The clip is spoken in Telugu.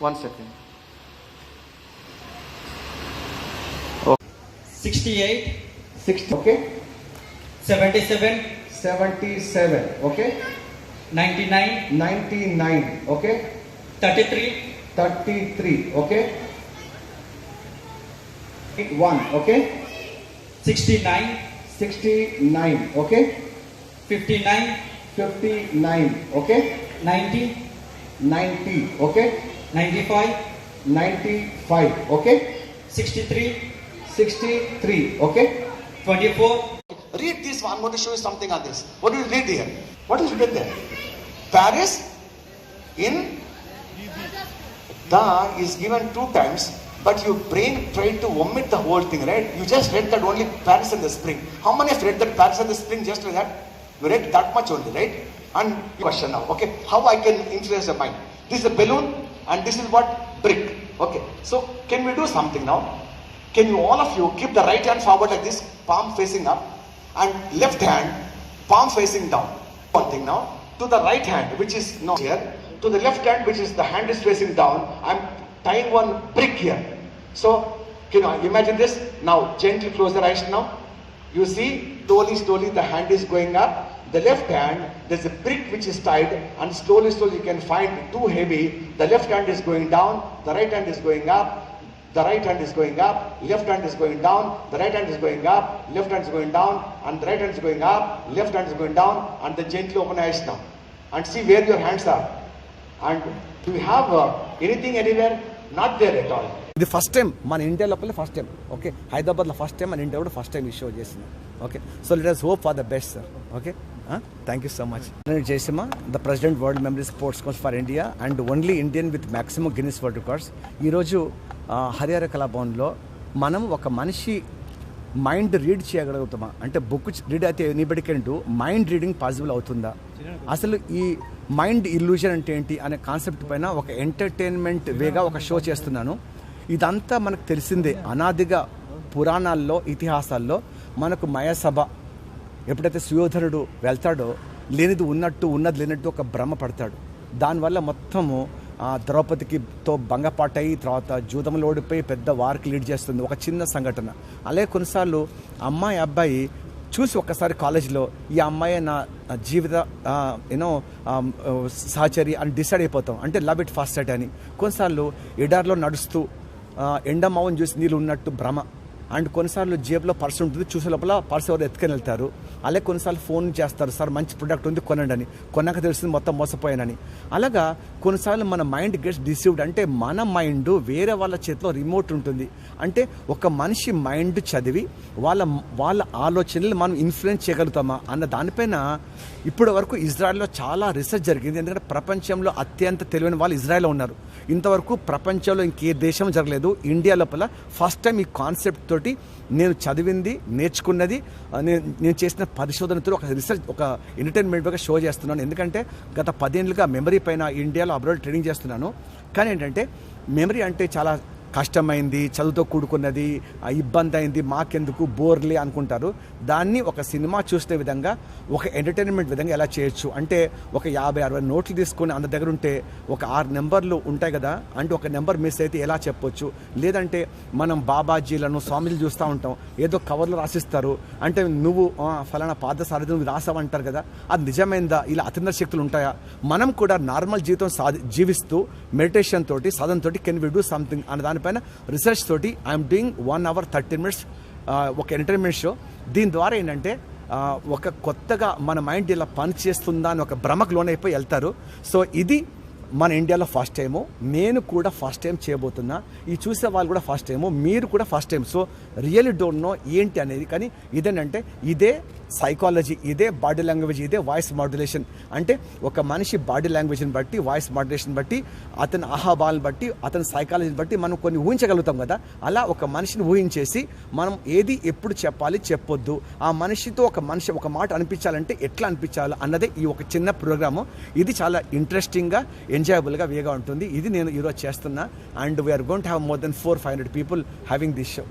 1 second. 68. 60. Okay. 77. 77. Okay. 99. 99. Okay. 33. 33. Okay. 1. Okay. 69. 69. Okay. 59. 59. Okay. 90. 90. Okay. 95. 95. Okay. 63. 63. Okay. 24. Read this one. I'm going to show you something on this. What do you read here? What is written there? Paris in the is given 2 times, but your brain tried to omit the whole thing, right? You just read that only Paris in the spring. How many have read that Paris in the spring just like that? You read that much only, right? And question now, okay? How I can influence the mind? This is a balloon and this is what? Brick. Okay. So can we do something now? Can you all of you keep the right hand forward like this, palm facing up, and left hand palm facing down? One thing now, to the right hand, which is not here, to the left hand, which is the hand is facing down, I'm tying one brick here. So, can you imagine this? Now, gently close your eyes now. You see, slowly the hand is going up. The left hand, there's a brick which is tied, and slowly you can find too heavy. The left hand is going down, the right hand is going up. The right hand is going up, left hand is going down, the right hand is going up, left hand is going down, and the right hand is going up, left hand is going down, and then gently open your eyes now. And see where your hands are. And do you have anything anywhere? Not there at all. ఇది ఫస్ట్ టైం మన ఇండియా లోపల ఫస్ట్ టైం. ఓకే, హైదరాబాద్లో ఫస్ట్ టైం, మన ఇండియా కూడా ఫస్ట్ టైం ఈ షో చేసింది. Okay, so let us hope for the best, sir. Okay, thank you so much. Jayasimha, the President World Memory Sports Coach for India and only Indian with Maximum Guinness World Records. ఈరోజు హరి హర కళా భవన్లో మనం ఒక మనిషి మైండ్ రీడ్ చేయగలుగుతామా అంటే బుక్ రీడ్ అయితే anybody can do, mind reading possible అవుతుందా, అసలు ఈ మైండ్ ఇల్యూజన్ అంటే ఏంటి అనే కాన్సెప్ట్ పైన ఒక ఎంటర్టైన్మెంట్ వేగా ఒక షో చేస్తున్నాను. ఇదంతా మనకు తెలిసిందే, అనాదిగా పురాణాల్లో ఇతిహాసాల్లో మనకు మయసభ ఎప్పుడైతే సుయోధనుడు వెళ్తాడో లేనిది ఉన్నట్టు ఉన్నది లేనట్టు ఒక భ్రమ పడతాడు. దానివల్ల మొత్తము ద్రౌపదికితో భంగపాటయి తర్వాత జూదంలో ఓడిపోయి పెద్ద వార్కి లీడ్ చేస్తుంది ఒక చిన్న సంఘటన. అలాగే కొన్నిసార్లు అమ్మాయి అబ్బాయి చూసి ఒక్కసారి కాలేజీలో ఈ అమ్మాయి నా జీవిత సహచరి అని డిసైడ్ అయిపోతాం, అంటే లవ్ ఇట్ ఫస్ట్ సైట్ అని. కొన్నిసార్లు ఎడార్లో నడుస్తూ ఎండమావని చూసి నీళ్ళు ఉన్నట్టు భ్రమ. అండ్ కొన్నిసార్లు జేబులో పర్స్ ఉంటుంది, చూసే లోపల పర్స్ ఎవరు ఎత్తుకొని వెళ్తారు. అలాగే కొన్నిసార్లు ఫోన్ చేస్తారు, సార్ మంచి ప్రొడక్ట్ ఉంది కొనండి అని, కొన్నాక తెలిసింది మొత్తం మోసపోయానని. అలాగా కొన్నిసార్లు మన మైండ్ గెట్స్ డిసీవ్డ్, అంటే మన మైండ్ వేరే వాళ్ళ చేతిలో రిమోట్ ఉంటుంది. అంటే ఒక మనిషి మైండ్ చదివి వాళ్ళ ఆలోచనలు మనం ఇన్ఫ్లుయెన్స్ చేయగలుగుతామా అన్న దానిపైన ఇప్పటి వరకు ఇజ్రాయెల్లో చాలా రీసెర్చ్ జరిగింది. ఎందుకంటే ప్రపంచంలో అత్యంత తెలివైన వాళ్ళు ఇజ్రాయెల్లో ఉన్నారు. ఇంతవరకు ప్రపంచంలో ఇంకే దేశం జరగలేదు. ఇండియా లోపల ఫస్ట్ టైం ఈ కాన్సెప్ట్ తోటి నేను చదివింది నేర్చుకున్నది నేను చేసిన పరిశోధనతో ఒక రీసెర్చ్ ఒక ఎంటర్టైన్మెంట్గా షో చేస్తున్నాను. ఎందుకంటే గత 10 ఏళ్ళుగా మెమరీ పైన ఇండియాలో అబ్రాడ్ ట్రైనింగ్ చేస్తున్నాను. కానీ ఏంటంటే మెమరీ అంటే చాలా కష్టమైంది, చదువుతో కూడుకున్నది, ఇబ్బంది అయింది, మాకెందుకు బోర్లే అనుకుంటారు. దాన్ని ఒక సినిమా చూసే విధంగా ఒక ఎంటర్టైన్మెంట్ విధంగా ఎలా చేయొచ్చు అంటే ఒక 50-60 నోట్లు తీసుకొని అందరి దగ్గర ఉంటే ఒక 6 నెంబర్లు ఉంటాయి కదా, అంటే ఒక నెంబర్ మిస్ అయితే ఎలా చెప్పొచ్చు. లేదంటే మనం బాబాజీలను స్వామిలు చూస్తూ ఉంటాం, ఏదో కవర్లో రాసిస్తారు, అంటే నువ్వు ఫలానా పాద సారథి నువ్వు రాసావంటారు కదా, అది నిజమైందా, ఇలా అతింద్ర శక్తులు ఉంటాయా. మనం కూడా నార్మల్ జీవితం జీవిస్తూ మెడిటేషన్ తోటి సాధన తోటి కెన్ వి డూ సంథింగ్ అనే దానిపైన రీసెర్చ్ తోటి ఐఎమ్ డూయింగ్ 1 hour 30 minutes ఒక ఎంటర్టైన్మెంట్ షో. దీని ద్వారా ఏంటంటే ఒక కొత్తగా మన మైండ్ ఇలా పని చేస్తుందా అని ఒక భ్రమకు లోనైపోయి వెళ్తారు. సో ఇది మన ఇండియాలో ఫస్ట్ టైము, నేను కూడా ఫస్ట్ టైం చేయబోతున్నా, ఈ చూసే వాళ్ళు కూడా ఫస్ట్ టైము, మీరు కూడా first time. So really don't know ఏంటి అనేది. కానీ ఇదేంటంటే ఇదే సైకాలజీ, ఇదే బాడీ లాంగ్వేజ్, ఇదే వాయిస్ మాడ్యులేషన్. అంటే ఒక మనిషి బాడీ లాంగ్వేజ్ని బట్టి, వాయిస్ మాడ్యులేషన్ బట్టి, అతని ఆహాభావాలను బట్టి, అతని సైకాలజీని బట్టి మనం కొన్ని ఊహించగలుగుతాం కదా. అలా ఒక మనిషిని ఊహించేసి మనం ఏది ఎప్పుడు చెప్పాలి చెప్పొద్దు, ఆ మనిషితో ఒక మాట అనిపించాలంటే ఎట్లా అనిపించాలి అన్నదే ఈ ఒక చిన్న ప్రోగ్రాము. ఇది చాలా ఇంట్రెస్టింగ్గా ఎంజాయబుల్గా వేగా ఉంటుంది. ఇది నేను ఈరోజు చేస్తున్నా. And we're going to have more than 400-500 people having this show.